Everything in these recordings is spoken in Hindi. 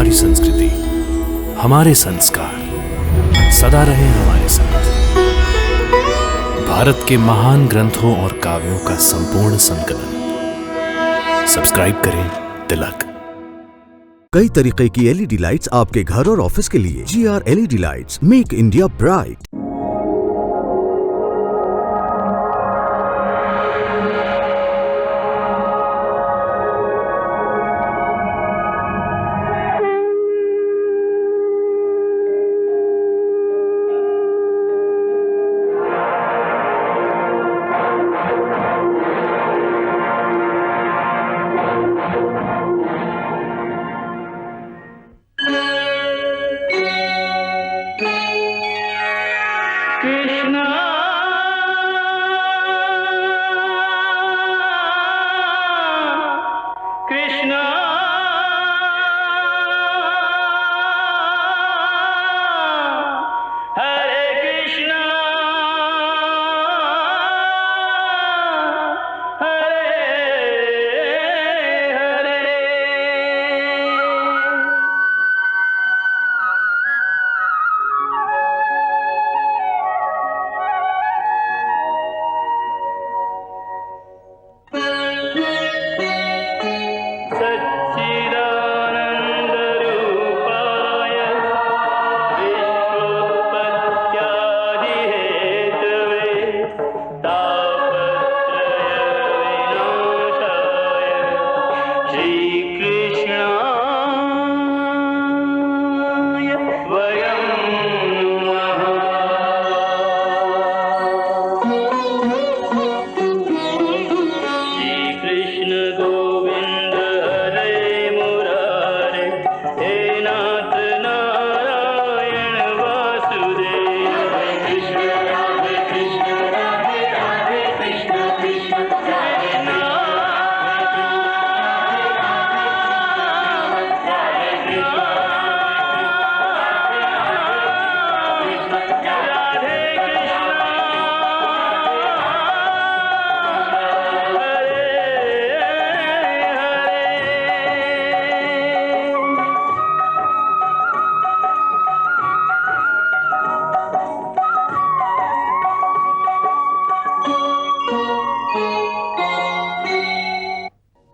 हमारी संस्कृति, हमारे संस्कार सदा रहे हमारे साथ। भारत के महान ग्रंथों और काव्यों का संपूर्ण संकलन। सब्सक्राइब करें तिलक। कई तरीके की एलईडी लाइट्स आपके घर और ऑफिस के लिए। GR LED lights, make India bright.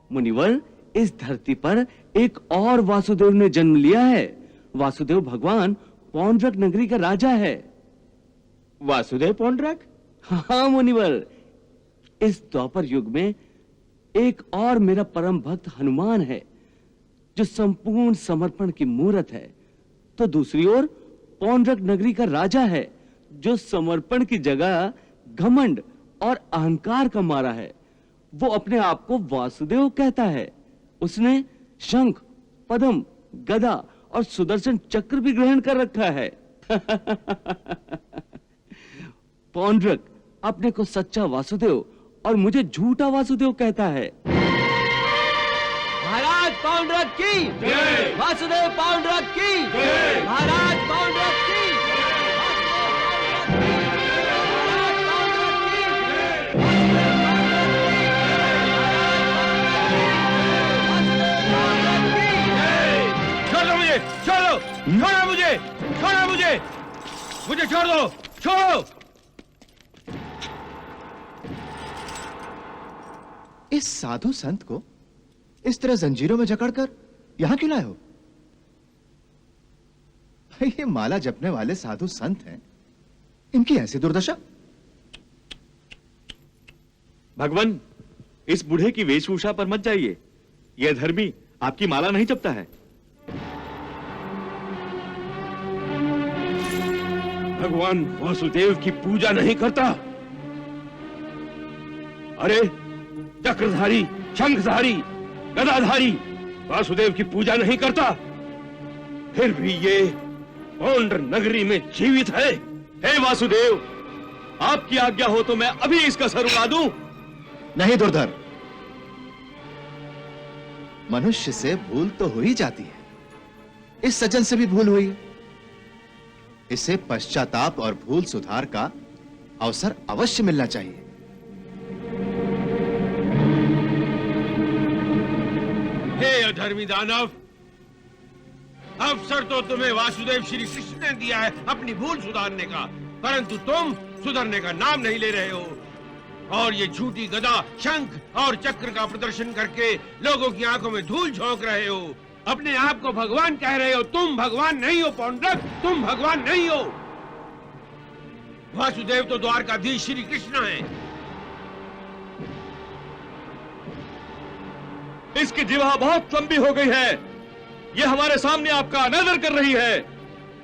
मुनिवर, इस धरती पर एक और वासुदेव ने जन्म लिया है। वासुदेव भगवान पौंड्रक नगरी का राजा है। वासुदेव पौंड्रक? हाँ मुनिवर, इस द्वापर युग में एक और मेरा परम भक्त हनुमान है जो संपूर्ण समर्पण की मूर्त है। तो दूसरी ओर पौंड्रक नगरी का राजा है जो समर्पण की जगह घमंड और अहंकार का मारा है। वो अपने आप को वासुदेव कहता है। उसने शंख, पद्म, गदा और सुदर्शन चक्र भी ग्रहण कर रखा है। पौंड्रक अपने को सच्चा वासुदेव और मुझे झूठा वासुदेव कहता है। महाराज पौंड्रक की जय, वासुदेव पौंड्रक की जय, महाराज पौंड्रक की छोड़ो मुझे, छोड़ो मुझे, मुझे छोड़ दो, छोड़ो। इस साधु संत को इस तरह जंजीरों में जकड़कर यहां क्यों लाए हो? ये माला जपने वाले साधु संत हैं, इनकी ऐसी दुर्दशा। भगवान, इस बूढ़े की वेशभूषा पर मत जाइए। यह धर्मी आपकी माला नहीं जपता है। भगवान वासुदेव की पूजा नहीं करता। अरे चक्रधारी, शंखधारी, गदाधारी वासुदेव की पूजा नहीं करता, फिर भी ये पौंड्र नगरी में जीवित है। हे वासुदेव, आपकी आज्ञा हो तो मैं अभी इसका सर उड़ा दूं। नहीं दुर्धर, मनुष्य से भूल तो हो ही जाती है। इस सज्जन से भी भूल हुई है। इसे पश्चाताप और भूल सुधार का अवसर अवश्य मिलना चाहिए। हे अधर्मी दानव, अवसर तो तुम्हें वासुदेव श्री कृष्ण ने दिया है अपनी भूल सुधारने का, परंतु तुम सुधरने का नाम नहीं ले रहे हो और ये झूठी गदा, शंख और चक्र का प्रदर्शन करके लोगों की आंखों में धूल झोंक रहे हो। अपने आप को भगवान कह रहे हो। तुम भगवान नहीं हो पौंड्रक, तुम भगवान नहीं हो। वासुदेव तो द्वारकाधीश श्री कृष्ण हैं। इसकी जिह्वा बहुत लंबी हो गई है। यह हमारे सामने आपका अनादर कर रही है।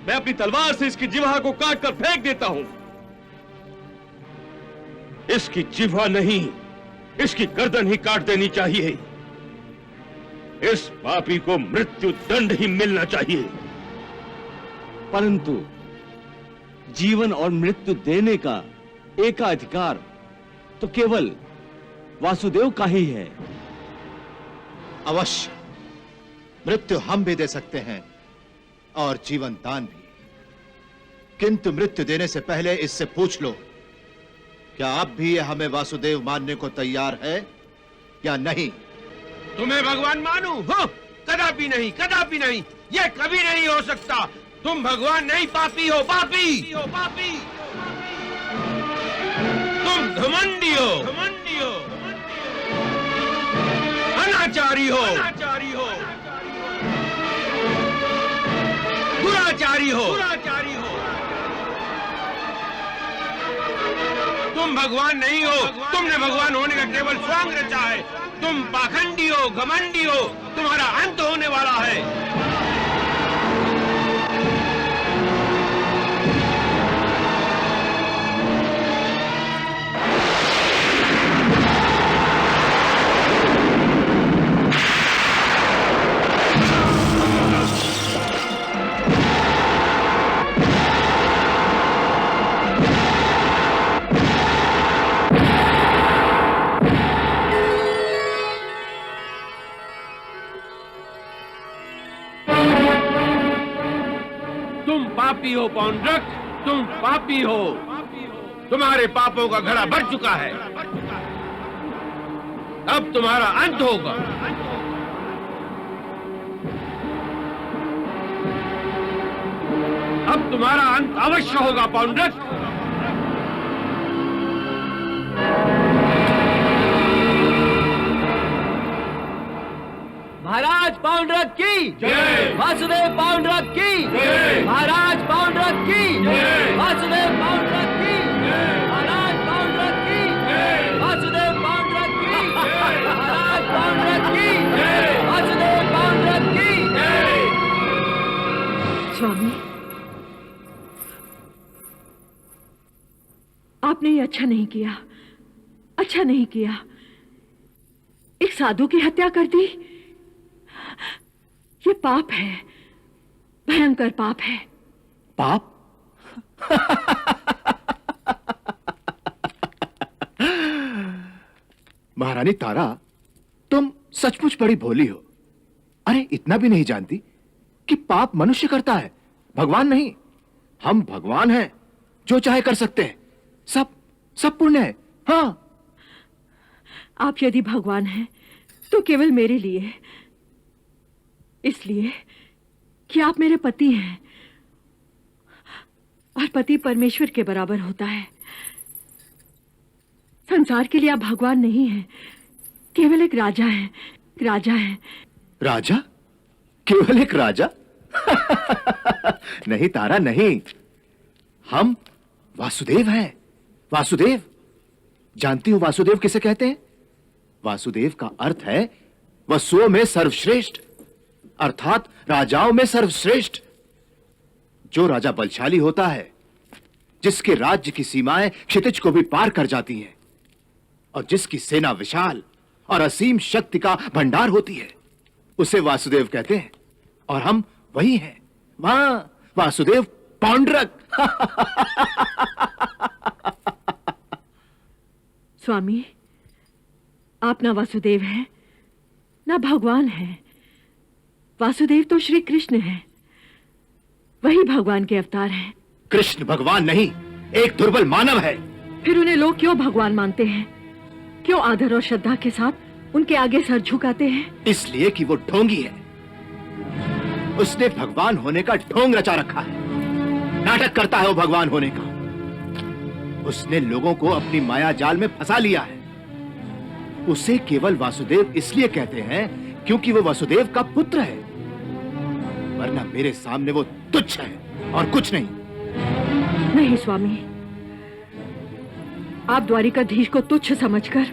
मैं अपनी तलवार से इसकी जिह्वा को काट कर फेंक देता हूं। इसकी जिह्वा नहीं, इसकी गर्दन ही काट देनी चाहिए। इस पापी को मृत्यु दंड ही मिलना चाहिए। परंतु जीवन और मृत्यु देने का एकाधिकार तो केवल वासुदेव का ही है। अवश्य मृत्यु हम भी दे सकते हैं और जीवन दान भी, किंतु मृत्यु देने से पहले इससे पूछ लो, क्या अब भी ये हमें वासुदेव मानने को तैयार है या नहीं? तुम्हें भगवान मानूं? हो? कदापि नहीं, कदापि नहीं। यह कभी नहीं हो सकता। तुम भगवान नहीं, पापी हो, पापी हो, पापी। तुम घमंडी हो, घमंडी हो, अनाचारी हो, अनाचारी हो, दुराचारी हो, दुराचारी हो। तुम भगवान नहीं हो। तुमने भगवान होने का केवल स्वांग रचा है। तुम पाखंडी हो, घमंडी हो। तुम्हारा अंत होने वाला है। पापी हो पौंड्रक, तुम पापी हो। तुम्हारे पापों का घड़ा भर चुका है। अब तुम्हारा अंत होगा। अब तुम्हारा अंत अवश्य होगा पौंड्रक। महाराज पौंड्रक की जय। वासुदेव पौंड्रक की जय। महाराज पौंड्रक की जय। वासुदेव पौंड्रक की महाराज पौंड्रक की वासुदेव पौंड्रक की महाराज पौंड्रक की वासुदेव पौंड्रक की। स्वामी, आपने ये अच्छा नहीं किया, अच्छा नहीं किया। एक साधु की हत्या कर दी। ये पाप है, भयंकर पाप है। पाप? महारानी तारा, तुम सचमुच बड़ी भोली हो। अरे इतना भी नहीं जानती कि पाप मनुष्य करता है, भगवान नहीं। हम भगवान हैं, जो चाहे कर सकते हैं। सब पुण्य है। हाँ, आप यदि भगवान हैं तो केवल मेरे लिए, इसलिए कि आप मेरे पति हैं और पति परमेश्वर के बराबर होता है। संसार के लिए आप भगवान नहीं हैं, केवल एक राजा हैं। राजा हैं। राजा? केवल एक राजा? नहीं तारा, नहीं। हम वासुदेव हैं। वासुदेव। जानती हो वासुदेव किसे कहते हैं? वासुदेव का अर्थ है वसुओं में सर्वश्रेष्ठ, अर्थात राजाओं में सर्वश्रेष्ठ। जो राजा बलशाली होता है, जिसके राज्य की सीमाएं क्षितिज को भी पार कर जाती हैं और जिसकी सेना विशाल और असीम शक्ति का भंडार होती है, उसे वासुदेव कहते हैं। और हम वही हैं। वहां वासुदेव पौंड्रक। स्वामी, आप ना वासुदेव हैं ना भगवान हैं। वासुदेव तो श्री कृष्ण हैं, वही भगवान के अवतार हैं। कृष्ण भगवान नहीं, एक दुर्बल मानव है। फिर उन्हें लोग क्यों भगवान मानते हैं? क्यों आदर और श्रद्धा के साथ उनके आगे सर झुकाते हैं? इसलिए कि वो ढोंगी है। उसने भगवान होने का ढोंग रचा रखा है। नाटक करता है वो भगवान होने का। उसने लोगों को अपनी माया जाल में फंसा लिया है। उसे केवल वासुदेव इसलिए कहते हैं क्योंकि वो वसुदेव का पुत्र है, वरना मेरे सामने वो तुच्छ है और कुछ नहीं। नहीं स्वामी, आप द्वारिकाधीश को तुच्छ समझकर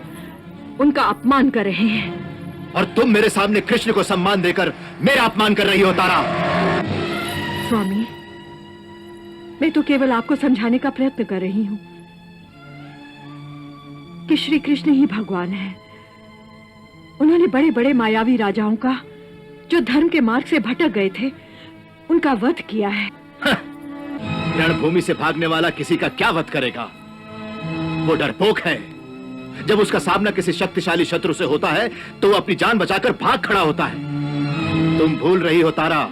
उनका अपमान कर रहे हैं। और तुम मेरे सामने कृष्ण को सम्मान देकर मेरा अपमान कर रही हो तारा। स्वामी, मैं तो केवल आपको समझाने का प्रयत्न कर रही हूं कि श्री कृष्ण ही भगवान है। उन्होंने बड़े बड़े मायावी राजाओं का, जो धर्म के मार्ग से भटक गए थे, उनका वध किया है। रणभूमि से भागने वाला किसी का क्या वध करेगा? वो डरपोक है। जब उसका सामना किसी शक्तिशाली शत्रु से होता है तो वो अपनी जान बचाकर भाग खड़ा होता है। तुम भूल रही हो तारा,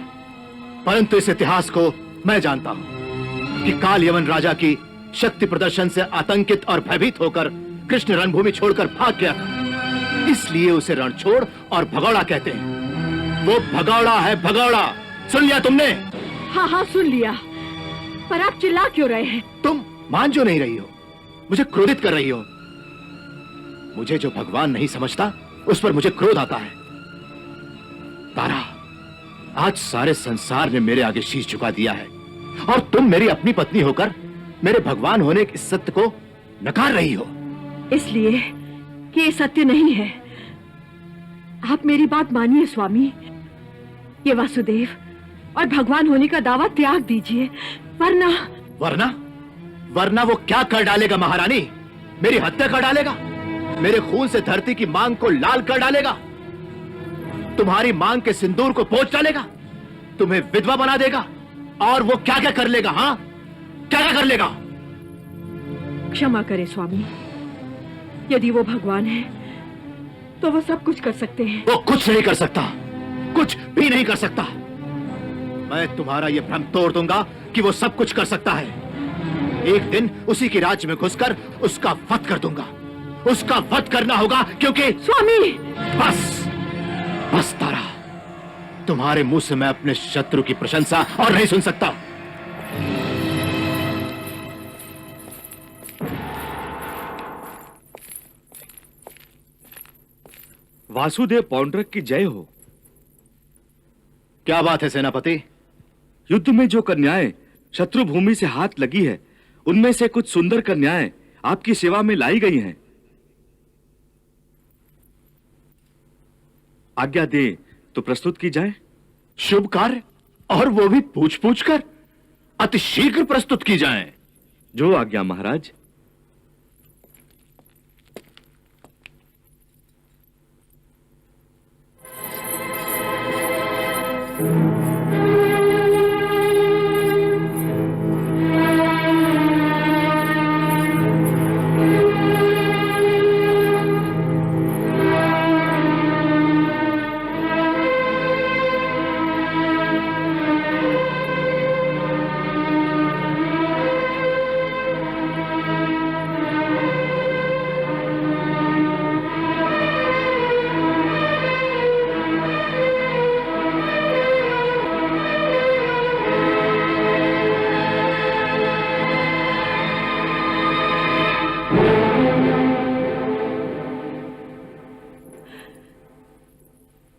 परंतु इस इतिहास को मैं जानता हूं कि काल यवन राजा की शक्ति प्रदर्शन से आतंकित और भयभीत होकर कृष्ण रणभूमि छोड़कर भाग गया था। इसलिए उसे रणछोड़ और भगौड़ा कहते हैं। वो भगौड़ा है, भगौड़ा। सुन लिया तुमने? हाँ हाँ सुन लिया, पर आप चिल्ला क्यों रहे हैं? तुम मान जो नहीं रही हो, मुझे क्रोधित कर रही हो। मुझे जो भगवान नहीं समझता उस पर मुझे क्रोध आता है। तारा, आज सारे संसार ने मेरे आगे शीश झुका दिया है और तुम मेरी अपनी पत्नी होकर मेरे भगवान होने के सत्य को नकार रही हो। इसलिए कि ये सत्य नहीं है। आप मेरी बात मानिए स्वामी, ये वासुदेव और भगवान होने का दावा त्याग दीजिए, वरना वरना वरना वो क्या कर डालेगा महारानी? मेरी हत्या कर डालेगा, मेरे खून से धरती की मांग को लाल कर डालेगा, तुम्हारी मांग के सिंदूर को पोंछ डालेगा, तुम्हें विधवा बना देगा, और वो क्या क्या कर लेगा? हाँ, क्या क्या कर लेगा? क्षमा करें स्वामी, यदि वो भगवान है तो वो सब कुछ कर सकते हैं। वो कुछ नहीं कर सकता, कुछ भी नहीं कर सकता। मैं तुम्हारा ये भ्रम तोड़ दूंगा कि वो सब कुछ कर सकता है। एक दिन उसी के राज्य में घुसकर उसका वध कर दूंगा। उसका वध करना होगा, क्योंकि स्वामी बस बस तारा, तुम्हारे मुंह से मैं अपने शत्रु की प्रशंसा और नहीं सुन सकता। वासुदेव पौंड्रक की जय हो। क्या बात है सेनापति? युद्ध में जो कन्याएं शत्रु भूमि से हाथ लगी है, उनमें से कुछ सुंदर कन्याएं आपकी सेवा में लाई गई हैं। आज्ञा दे तो प्रस्तुत की जाए। शुभ कार्य, और वो भी पूछ पूछ कर, अति शीघ्र प्रस्तुत की जाए। जो आज्ञा महाराज।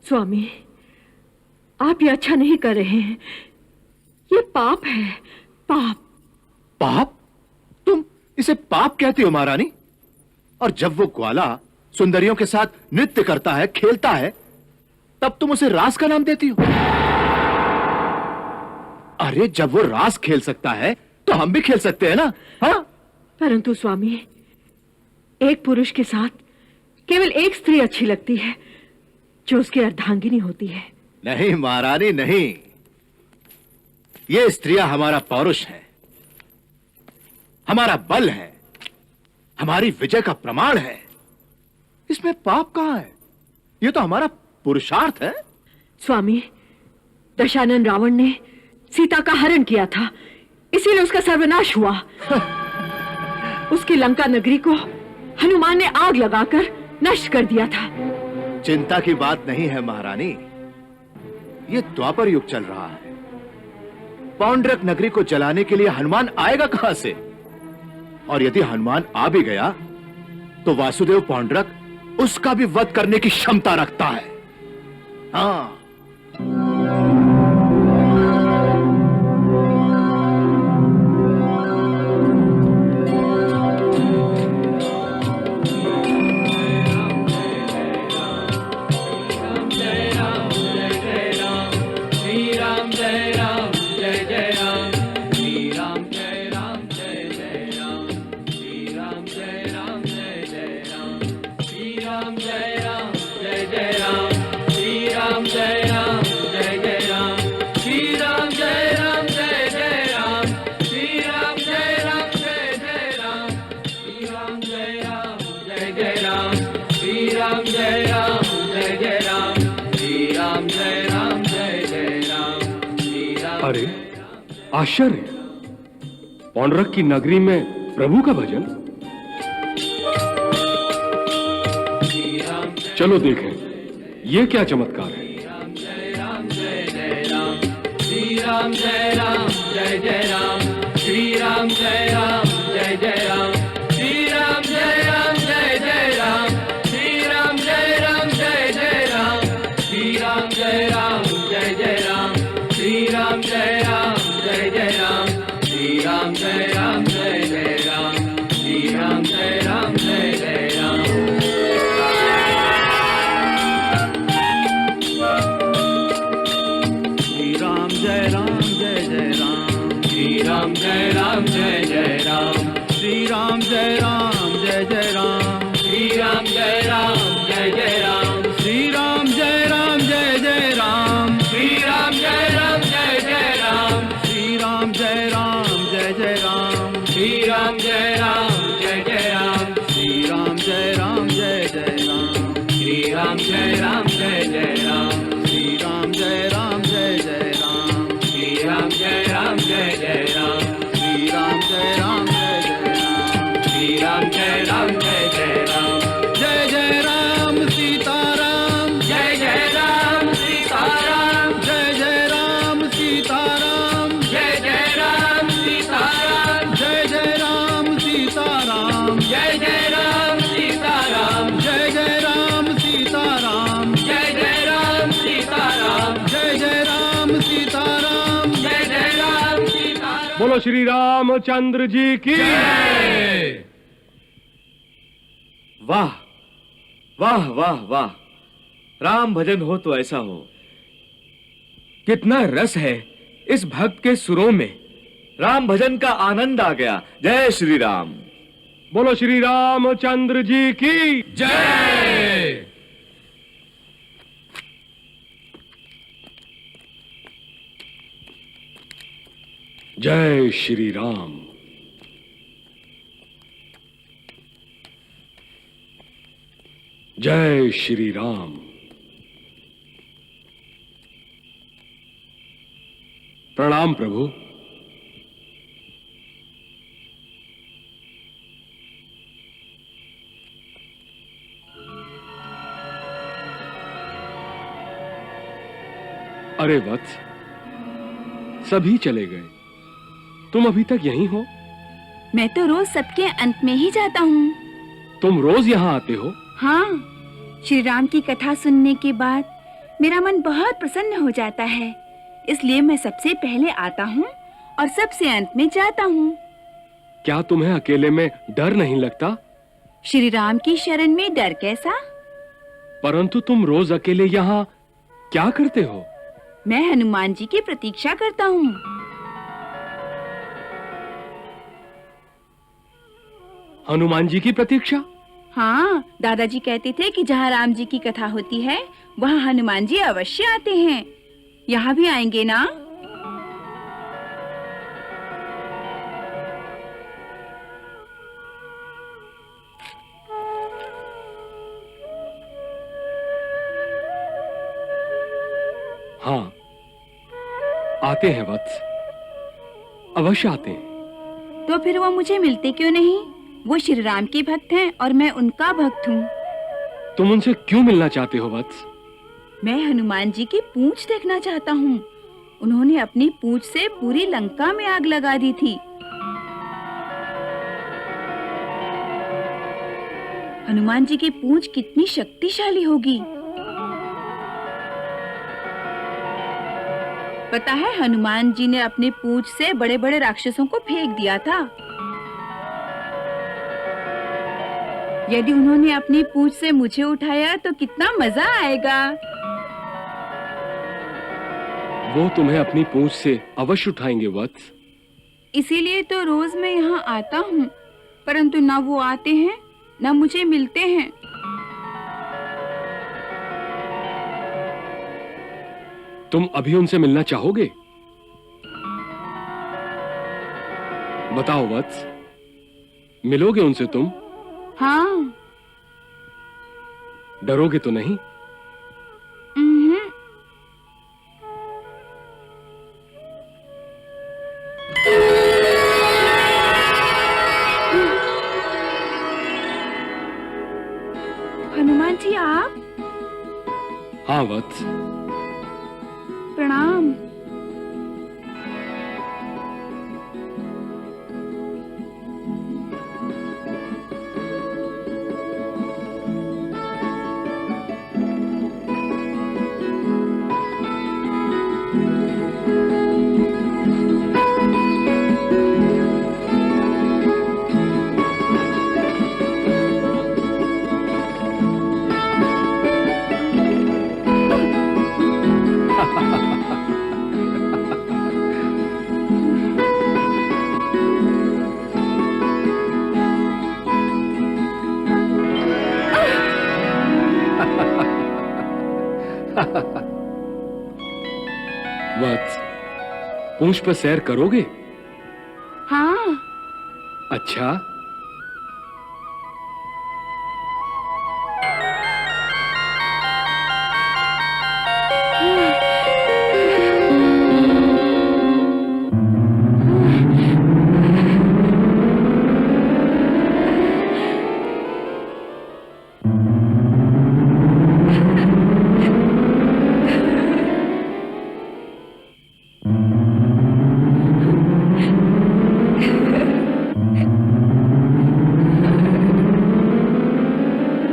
स्वामी, आप ये अच्छा नहीं कर रहे हैं। ये पाप है, पाप। पाप? तुम इसे पाप कहती हो महारानी? और जब वो ग्वाला सुंदरियों के साथ नृत्य करता है, खेलता है, तब तुम उसे रास का नाम देती हो? अरे जब वो रास खेल सकता है तो हम भी खेल सकते हैं ना? हाँ? परंतु स्वामी, एक पुरुष के साथ केवल एक स्त्री अच्छी लगती है, जो उसकी अर्धांगिनी होती है। नहीं महारानी, नहीं। ये स्त्रियां हमारा पौरुष है, हमारा बल है, हमारी विजय का प्रमाण है। इसमें पाप कहां है? ये तो हमारा पुरुषार्थ है। स्वामी, दशानन रावण ने सीता का हरण किया था, इसीलिए उसका सर्वनाश हुआ। उसकी लंका नगरी को हनुमान ने आग लगाकर नष्ट कर दिया था। चिंता की बात नहीं है महारानी। ये द्वापर युग चल रहा है। पौंड्रक नगरी को जलाने के लिए हनुमान आएगा कहां से? और यदि हनुमान आ भी गया तो वासुदेव पौंड्रक उसका भी वध करने की क्षमता रखता है। हाँ, अरे आश्चर्य, पौंड्रक की नगरी में प्रभु का भजन। चलो देखें ये क्या चमत्कार है। श्री राम जय राम जय जय राम, श्री राम जय राम जय जय राम, श्री राम जय राम जय जय राम, श्री राम जय राम जय जय राम, श्री राम जय राम जय जय राम, श्री राम जय राम जय जय राम, श्री राम जय राम जय जय राम, श्री राम जय राम जय जय राम। श्री राम जय राम जय जय राम, श्री राम जय राम जय जय राम, श्री राम जय राम जय जय राम, श्री राम जय राम जय जय राम, श्री राम जय राम जय जय राम, श्री राम जय राम जय जय राम, श्री राम जय राम जय जय राम, श्री राम जय राम जय जय राम, श्री राम जय राम जय जय राम, श्री राम जय राम जय जय राम, श्री राम जय राम जय जय राम, श्री राम जय राम जय जय राम, श्री राम जय राम जय जय राम, श्री राम जय राम जय जय राम, जय जय राम सीताराम, जय जय राम सीताराम, जय जय राम सीताराम, जय जय राम सीताराम, जय जय राम सीताराम, जय जय राम सीताराम, जय जय राम सीताराम, जय जय राम सीताराम, जय जय राम सीताराम, जय जय राम सीताराम। बोलो श्री रामचंद्र जी की। वाह वाह वाह वाह, राम भजन हो तो ऐसा हो। कितना रस है इस भक्त के सुरों में, राम भजन का आनंद आ गया। जय श्री राम। बोलो श्री रामचंद्र जी की जय। जय श्री राम। जय श्री राम। प्रणाम प्रभु। अरे वत्स, सभी चले गए, तुम अभी तक यहीं हो? मैं तो रोज सबके अंत में ही जाता हूँ। तुम रोज यहाँ आते हो? हाँ, श्री राम की कथा सुनने के बाद मेरा मन बहुत प्रसन्न हो जाता है, इसलिए मैं सबसे पहले आता हूँ और सबसे अंत में जाता हूँ। क्या तुम्हें अकेले में डर नहीं लगता? श्री राम की शरण में डर कैसा? परंतु तुम रोज अकेले यहाँ क्या करते हो? मैं हनुमान जी की प्रतीक्षा करता हूँ। हनुमान जी की प्रतीक्षा? हाँ, दादाजी कहते थे कि जहाँ राम जी की कथा होती है वहाँ हनुमान जी अवश्य आते हैं। यहाँ भी आएंगे ना? हाँ, आते हैं वत्स, अवश्य आते हैं। तो फिर वो मुझे मिलते क्यों नहीं? वो श्री राम के भक्त हैं और मैं उनका भक्त हूँ। तुम उनसे क्यों मिलना चाहते हो वत्स? मैं हनुमान जी की पूंछ देखना चाहता हूँ। उन्होंने अपनी पूंछ से पूरी लंका में आग लगा दी थी। हनुमान जी की पूंछ कितनी शक्तिशाली होगी। पता है, हनुमान जी ने अपनी पूंछ से बड़े बड़े राक्षसों को फेंक दिया था। यदि उन्होंने अपनी पूंछ से मुझे उठाया तो कितना मजा आएगा। वो तुम्हें अपनी पूंछ से अवश्य उठाएंगे वत्स। इसीलिए तो रोज मैं यहाँ आता हूँ, परंतु ना वो आते हैं ना मुझे मिलते हैं। तुम अभी उनसे मिलना चाहोगे? बताओ वत्स, मिलोगे उनसे तुम? हाँ। डरोगे तो नहीं? हनुमान जी आप? हाँ वत्स। प्रणाम। वत्स, पूंछ पर सैर करोगे? हाँ। अच्छा।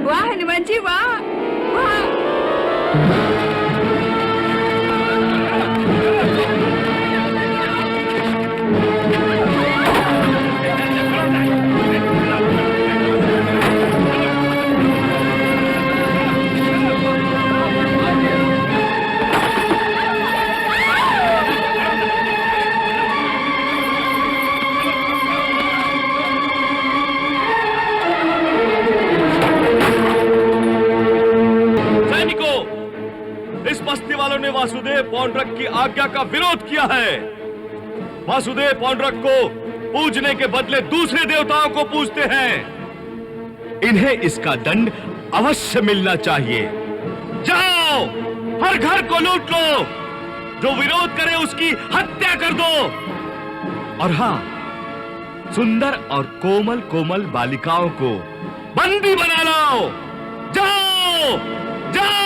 वाह हनुमान जी, वाह वाह। इस बस्ती वालों ने वासुदेव पौंड्रक की आज्ञा का विरोध किया है। वासुदेव पौंड्रक को पूजने के बदले दूसरे देवताओं को पूजते हैं। इन्हें इसका दंड अवश्य मिलना चाहिए। जाओ, हर घर को लूट लो, जो विरोध करे उसकी हत्या कर दो। और हां, सुंदर और कोमल कोमल बालिकाओं को बंदी बना लो। जाओ जाओ।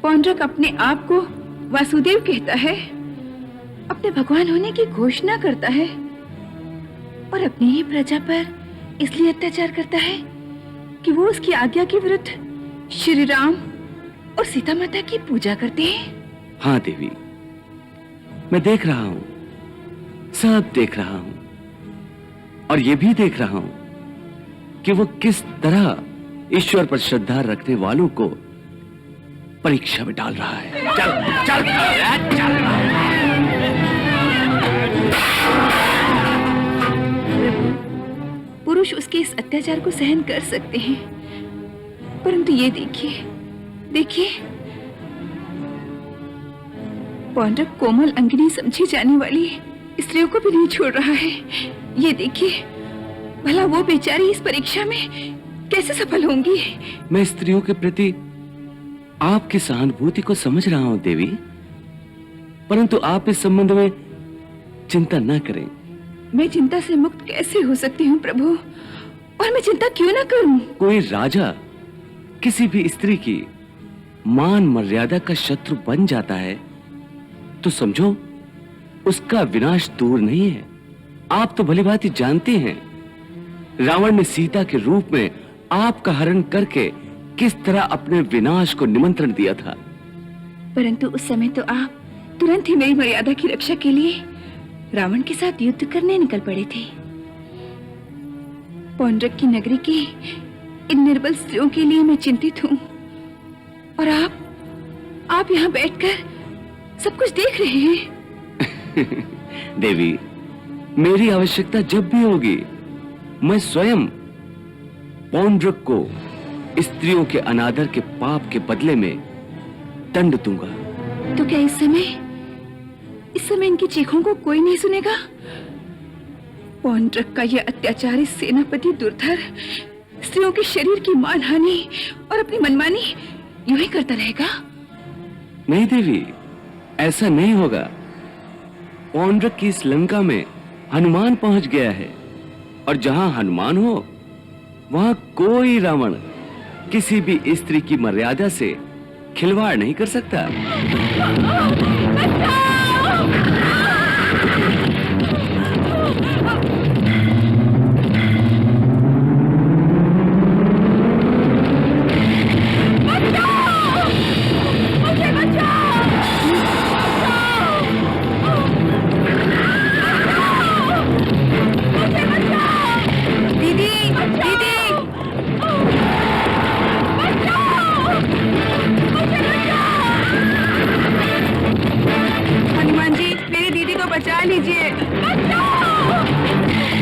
पौंड्रक अपने आप को वासुदेव कहता है। अपने भगवान होने की घोषणा करता है और अपनी ही प्रजा पर इसलिए अत्याचार करता है कि वो उसकी आज्ञा के विरुद्ध श्री राम और सीता माता की पूजा करते हैं। हाँ देवी, मैं देख रहा हूं, सब देख रहा हूं, और ये भी देख रहा हूं कि वो किस तरह ईश्वर पर श्रद्धा रखने वालों को परीक्षा में डाल रहा है। चल चल चल। पुरुष उसके इस अत्याचार को सहन कर सकते हैं, परंतु ये देखिए, देखिए, पौंड्रक कोमल अंगिनी समझी जाने वाली स्त्रियों को भी नहीं छोड़ रहा है। ये देखिए, भला वो बेचारी इस परीक्षा में कैसे सफल होंगी। मैं स्त्रियों के प्रति आपकी सहानुभूति को समझ रहा हूं देवी, परंतु आप इस संबंध में चिंता न करें। मैं चिंता से मुक्त कैसे हो सकती हूँ प्रभु, और मैं चिंता क्यों न करूं? कोई राजा किसी भी स्त्री की मान मर्यादा का शत्रु बन जाता है तो समझो उसका विनाश दूर नहीं है। आप तो भली भांति जानते हैं रावण ने सीता के रूप में आपका हरण करके किस तरह अपने विनाश को निमंत्रण दिया था। परंतु उस समय तो आप तुरंत ही मेरी मर्यादा की रक्षा के लिए रावण के साथ युद्ध करने निकल पड़े थे। पौंड्रक की नगरी की इन निर्बल स्त्रियों के लिए मैं चिंतित हूँ, और आप यहाँ बैठकर सब कुछ देख रहे हैं। देवी, मेरी आवश्यकता जब भी होगी मैं स्वयं पौंड्रक को स्त्रियों के अनादर के पाप के बदले में दंड दूंगा। तो क्या इस समय इनकी चीखों को कोई नहीं सुनेगा? पौंड्रक का यह अत्याचारी सेनापति दुर्धर स्त्रियों के शरीर की मानहानि और अपनी मनमानी यूं ही करता रहेगा? नहीं देवी, ऐसा नहीं होगा। पौंड्रक की इस लंका में हनुमान पहुंच गया है, और जहां हनुमान हो वहां कोई रावण किसी भी स्त्री की मर्यादा से खिलवाड़ नहीं कर सकता। हनुमान जी, मेरी दीदी को बचा लीजिए।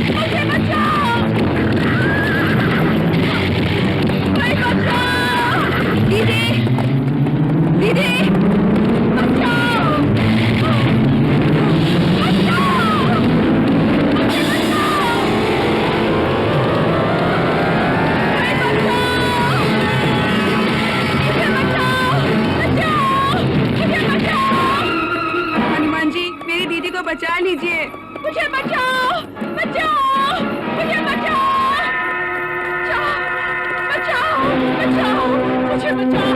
मुझे बचाओ! दीदी, दीदी, बचाओ! हनुमान जी, मेरी दीदी को बचा लीजिए। मुझे बचाओ, बचाओ, मुझे बचाओ, बचाओ, बचाओ, मुझे बचाओ।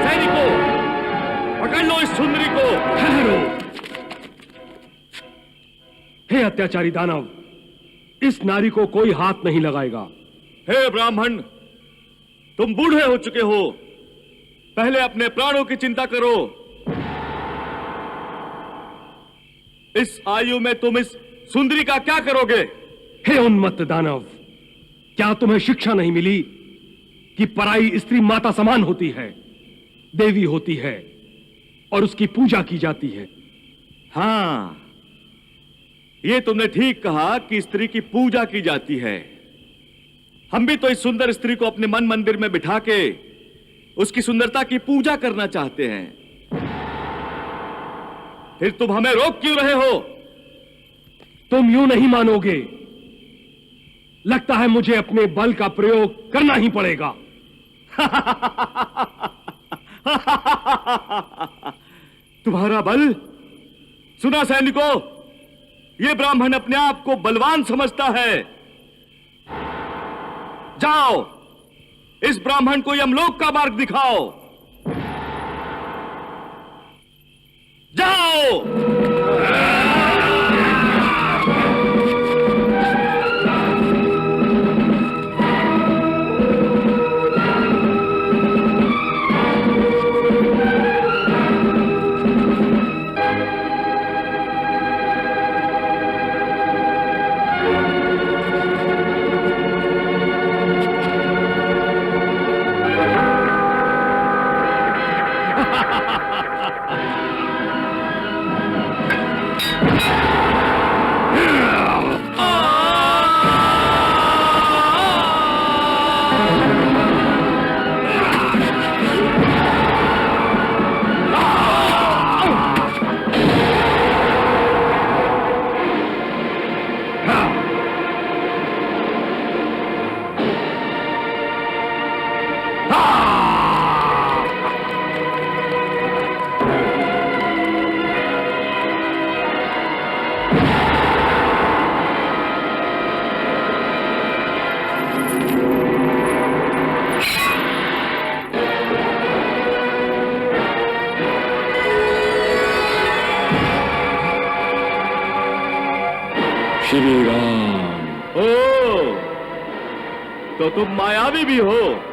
सैनिकों, पकड़ लो इस सुंदरी को। ठहरो। हे अत्याचारी दानव, इस नारी को कोई हाथ नहीं लगाएगा। हे ब्राह्मण, तुम बूढ़े हो चुके हो, पहले अपने प्राणों की चिंता करो। इस आयु में तुम इस सुंदरी का क्या करोगे? हे उन्मत्त दानव, क्या तुम्हें शिक्षा नहीं मिली कि पराई स्त्री माता समान होती है, देवी होती है और उसकी पूजा की जाती है? हाँ, ये तुमने ठीक कहा कि स्त्री की पूजा की जाती है। हम भी तो इस सुंदर स्त्री को अपने मन मंदिर में बिठा के उसकी सुंदरता की पूजा करना चाहते हैं। फिर तुम हमें रोक क्यों रहे हो? तुम यूं नहीं मानोगे। लगता है मुझे अपने बल का प्रयोग करना ही पड़ेगा। तुम्हारा बल? सुना सैनिकों, ये ब्राह्मण अपने आप को बलवान समझता है। जाओ, इस ब्राह्मण को यमलोक का मार्ग दिखाओ। जाओ। श्री राम। ओ, तो तुम मायावी भी हो।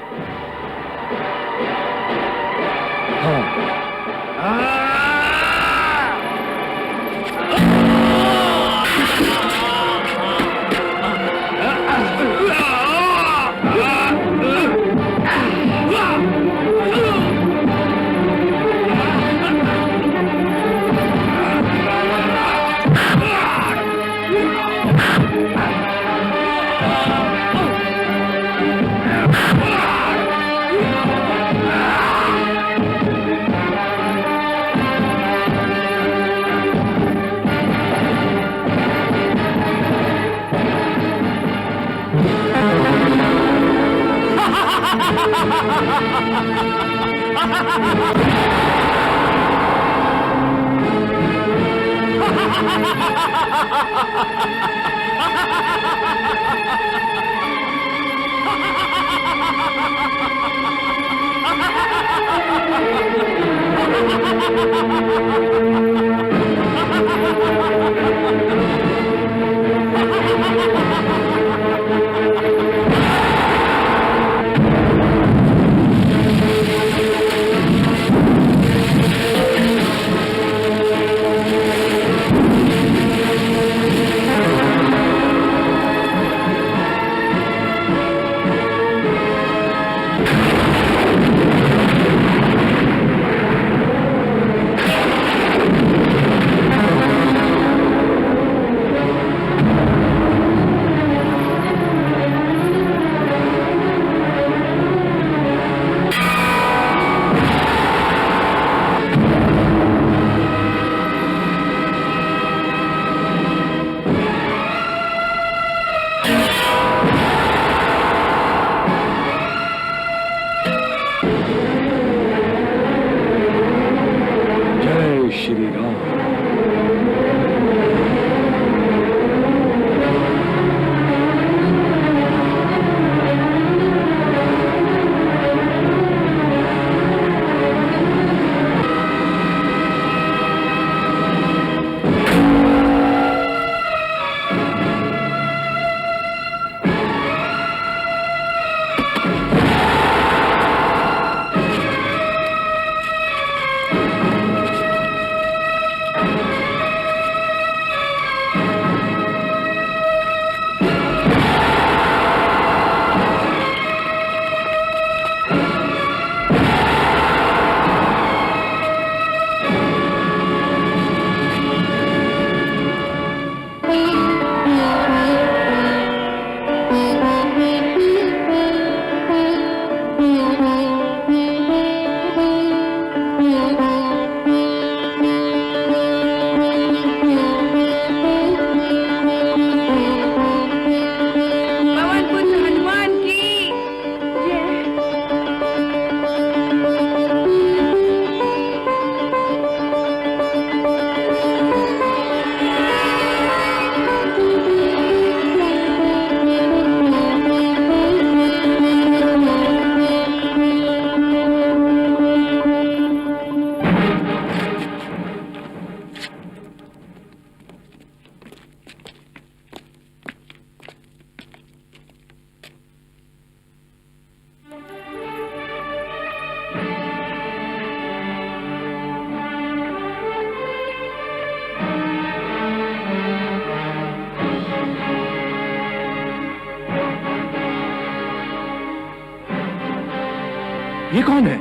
ये कौन है?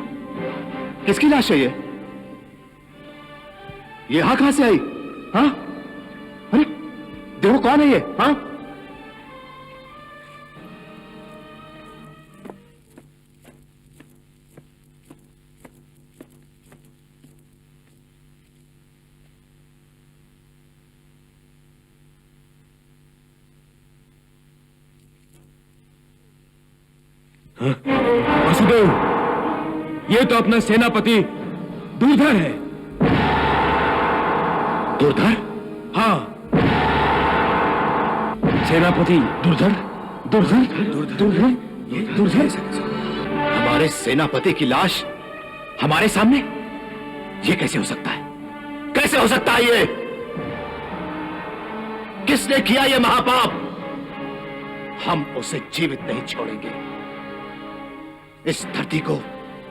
किसकी लाश है ये? यहां कहां से आई? हाँ? अरे देखो कौन है ये? हाँ? वासुदेव, ये तो अपना सेनापति दुर्धर है। दुर्धर? हाँ, सेनापति दुर्धर। हमारे सेनापति की लाश हमारे सामने? ये कैसे हो सकता है? कैसे हो सकता है ये? किसने किया ये महापाप? हम उसे जीवित नहीं छोड़ेंगे। इस धरती को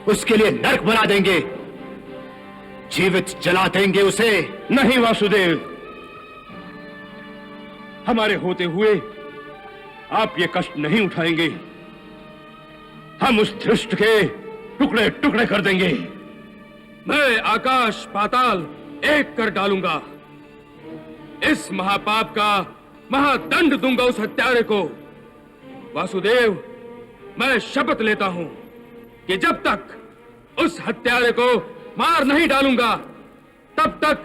उसके लिए नर्क बना देंगे, जीवित जला देंगे उसे। नहीं वासुदेव, हमारे होते हुए आप ये कष्ट नहीं उठाएंगे। हम उस धृष्ट के टुकड़े टुकड़े कर देंगे। मैं आकाश पाताल एक कर डालूंगा। इस महापाप का महादंड दूंगा उस हत्यारे को। वासुदेव, मैं शपथ लेता हूं कि जब तक उस हत्यारे को मार नहीं डालूंगा, तब तक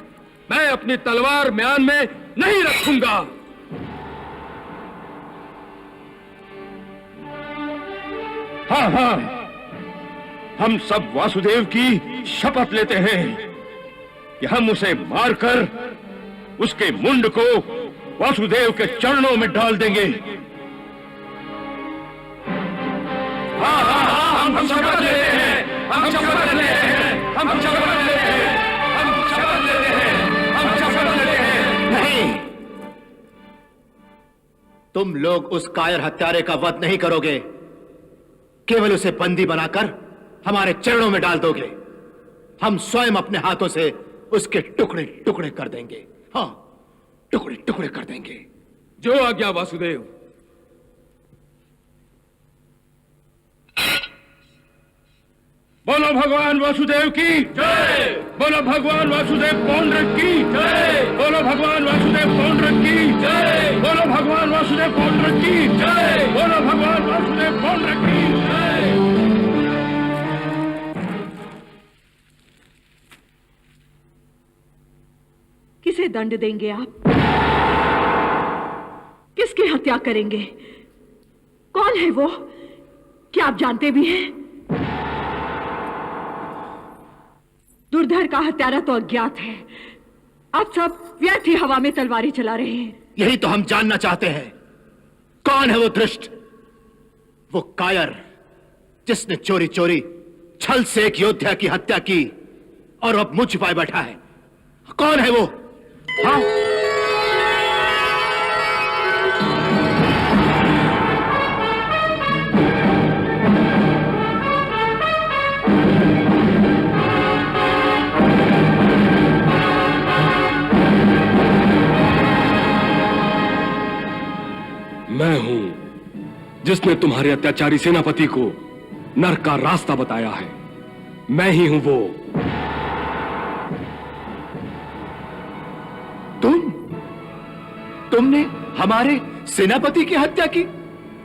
मैं अपनी तलवार म्यान में नहीं रखूंगा। हाँ हाँ, हम सब वासुदेव की शपथ लेते हैं कि हम उसे मारकर उसके मुंड को वासुदेव के चरणों में डाल देंगे। हाँ हाँ हाँ, हम शपथ लेते हैं, हम शपथ लेते हैं, हम शपथ लेते हैं, हम शपथ लेते हैं, हम शपथ लेते हैं। नहीं, तुम लोग उस कायर हत्यारे का वध नहीं करोगे, केवल उसे बंदी बनाकर हमारे चरणों में डाल दोगे। हम स्वयं अपने हाथों से उसके टुकड़े टुकड़े कर देंगे। हाँ, टुकड़े टुकड़े कर देंगे। जो आज्ञा वासुदेव। बोलो भगवान वासुदेव की जय। बोलो भगवान वासुदेव पौंड्रक की जय। बोलो भगवान वासुदेव पौंड्रक की जय। बोलो भगवान वासुदेव पौंड्रक की जय। बोलो भगवान वासुदेव पौंड्रक की जय। किसे दंड देंगे आप? किसकी हत्या करेंगे? कौन है वो? क्या आप जानते भी हैं? दुर्धर का हत्यारा तो अज्ञात है। आप सब व्यर्थ ही हवा में तलवारें चला रहे हैं। यही तो हम जानना चाहते हैं, कौन है वो धृष्ट, वो कायर जिसने चोरी चोरी छल से एक योद्धा की हत्या की और अब मुझ छुपाए बैठा है। कौन है वो? हाँ? मैं हूं जिसने तुम्हारे अत्याचारी सेनापति को नरक का रास्ता बताया है। मैं ही हूं वो। तुमने हमारे सेनापति की हत्या की?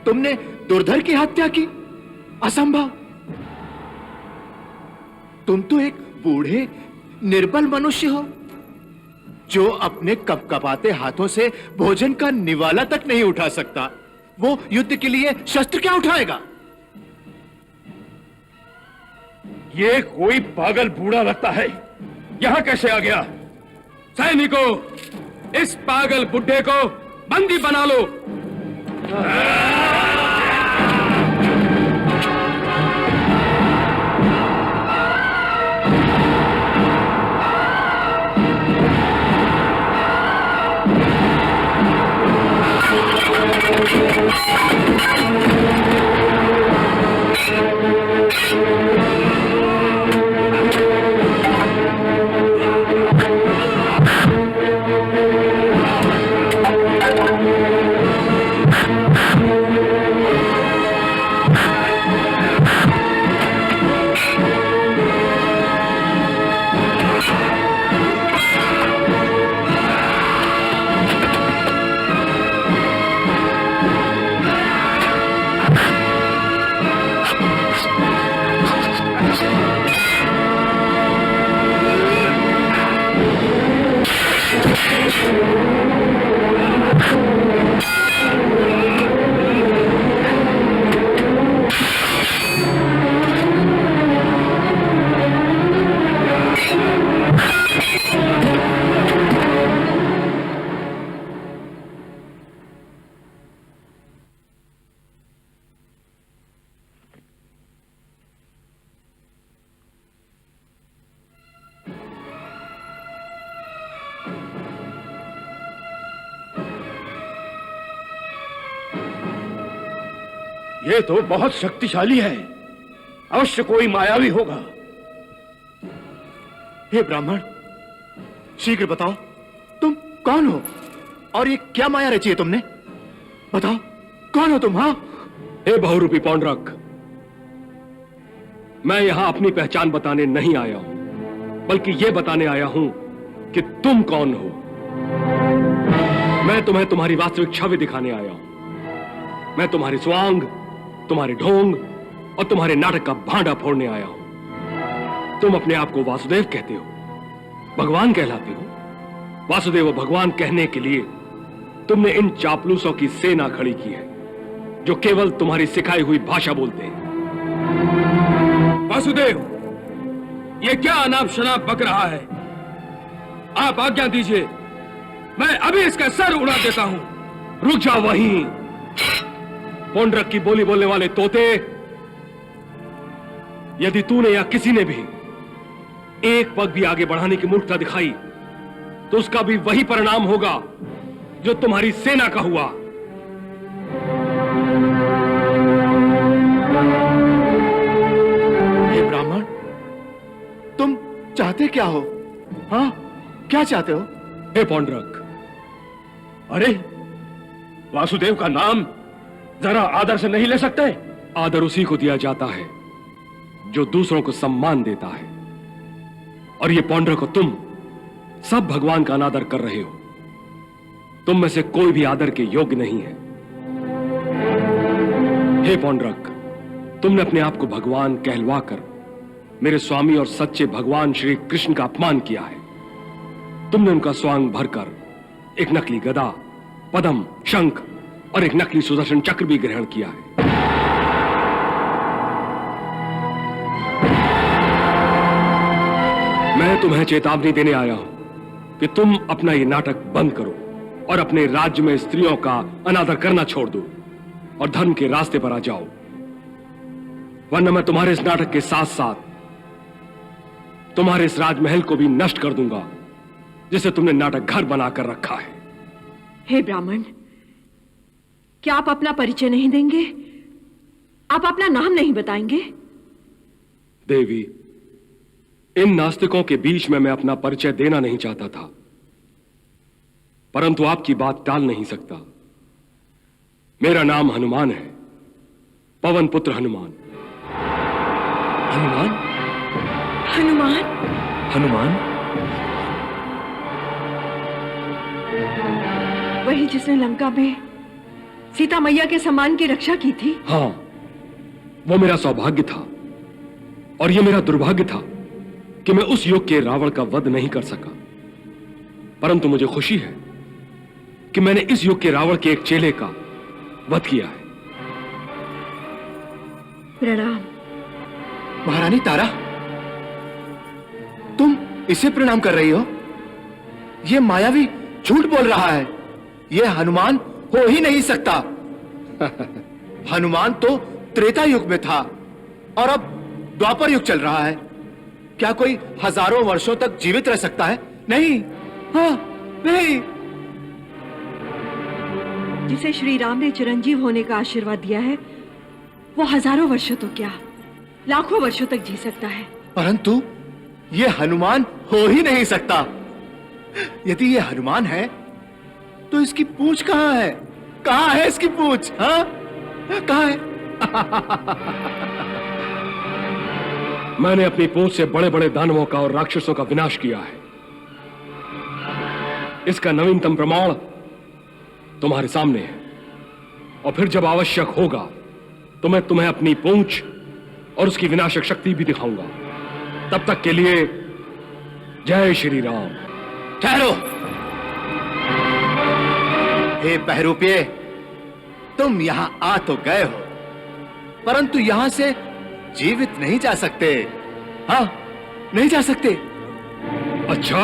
तुमने दुर्धर की हत्या की? असंभव। तुम तो एक बूढ़े निर्बल मनुष्य हो जो अपने कपकपाते हाथों से भोजन का निवाला तक नहीं उठा सकता। वो युद्ध के लिए शस्त्र क्या उठाएगा? ये कोई पागल बूढ़ा लगता है, यहां कैसे आ गया? सैनिकों, इस पागल बुड्ढे को बंदी बना लो। ये तो बहुत शक्तिशाली है, अवश्य कोई मायावी होगा। हे ब्राह्मण, शीघ्र बताओ तुम कौन हो और ये क्या माया रची है तुमने? बताओ कौन हो तुम? हाँ, हे बहुरूपी पौंड्रक, मैं यहां अपनी पहचान बताने नहीं आया हूं, बल्कि यह बताने आया हूं कि तुम कौन हो। मैं तुम्हें तुम्हारी वास्तविक छवि दिखाने आया हूं। मैं तुम्हारी स्वांग, तुम्हारे ढोंग और तुम्हारे नाटक का भांडा फोड़ने आया हूं। तुम अपने आप को वासुदेव कहते हो, भगवान कहलाते हो। वासुदेव भगवान कहने के लिए तुमने इन चापलूसों की सेना खड़ी की है, जो केवल तुम्हारी सिखाई हुई भाषा बोलते हैं। वासुदेव, ये क्या अनाप शनाप बक रहा है? आप आज्ञा दीजिए, मैं अभी इसका सर उड़ा देता हूं। रुक जाओ वहीं, पौंड्रक की बोली बोलने वाले तोते। यदि तूने या किसी ने भी एक पग भी आगे बढ़ाने की मूर्खता दिखाई, तो उसका भी वही परिणाम होगा जो तुम्हारी सेना का हुआ। हे ब्राह्मण, तुम चाहते क्या हो? हाँ, क्या चाहते हो? हे पौंड्रक, अरे वासुदेव का नाम जरा आदर से नहीं ले सकते? आदर उसी को दिया जाता है जो दूसरों को सम्मान देता है, और ये पौंड्रक को तुम सब भगवान का अनादर कर रहे हो। तुम में से कोई भी आदर के योग्य नहीं है। हे पौंड्रक, तुमने अपने आप को भगवान कहलवाकर मेरे स्वामी और सच्चे भगवान श्री कृष्ण का अपमान किया है। तुमने उनका स्वांग भरकर एक नकली गदा, पद्म, शंख और एक नकली सुदर्शन चक्र भी ग्रहण किया है। मैं तुम्हें चेतावनी देने आया हूं कि तुम अपना ये नाटक बंद करो और अपने राज्य में स्त्रियों का अनादर करना छोड़ दो और धर्म के रास्ते पर आ जाओ, वरना मैं तुम्हारे इस नाटक के साथ साथ तुम्हारे इस राजमहल को भी नष्ट कर दूंगा, जिसे तुमने नाटक घर बनाकर रखा है। हे ब्राह्मण, क्या आप अपना परिचय नहीं देंगे? आप अपना नाम नहीं बताएंगे? देवी, इन नास्तिकों के बीच में मैं अपना परिचय देना नहीं चाहता था, परंतु आपकी बात टाल नहीं सकता। मेरा नाम हनुमान है, पवन पुत्र हनुमान। हनुमान? हनुमान? हनुमान? वही जिसने लंका में सीता मैया के सम्मान की रक्षा की थी? हाँ, वो मेरा सौभाग्य था और ये मेरा दुर्भाग्य था कि मैं उस युग के रावण का वध नहीं कर सका। परंतु मुझे खुशी है कि मैंने इस युग के रावण के एक चेले का वध किया है। प्रणाम। महारानी तारा, तुम इसे प्रणाम कर रही हो? ये मायावी झूठ बोल रहा है। ये हनुमान हो ही नहीं सकता। हनुमान तो त्रेता युग में था और अब द्वापर युग चल रहा है। क्या कोई हजारों वर्षों तक जीवित रह सकता है? नहीं, हाँ, नहीं। जिसे श्री राम ने चिरंजीव होने का आशीर्वाद दिया है, वो हजारों वर्षों तो क्या, लाखों वर्षों तक जी सकता है। परंतु ये हनुमान हो ही नहीं सकता। यदि ये हनुमान है तो इसकी पूंछ कहां है? कहां है इसकी पूंछ? हाँ, कहां है? मैंने अपनी पूंछ से बड़े बड़े दानवों का और राक्षसों का विनाश किया है। इसका नवीनतम प्रमाण तुम्हारे सामने है, और फिर जब आवश्यक होगा तो मैं तुम्हें अपनी पूंछ और उसकी विनाशक शक्ति भी दिखाऊंगा। तब तक के लिए जय श्री राम। ठहरो। हे बहरूपिये, तुम यहां आ तो गए हो, परंतु यहां से जीवित नहीं जा सकते। हाँ, नहीं जा सकते। अच्छा,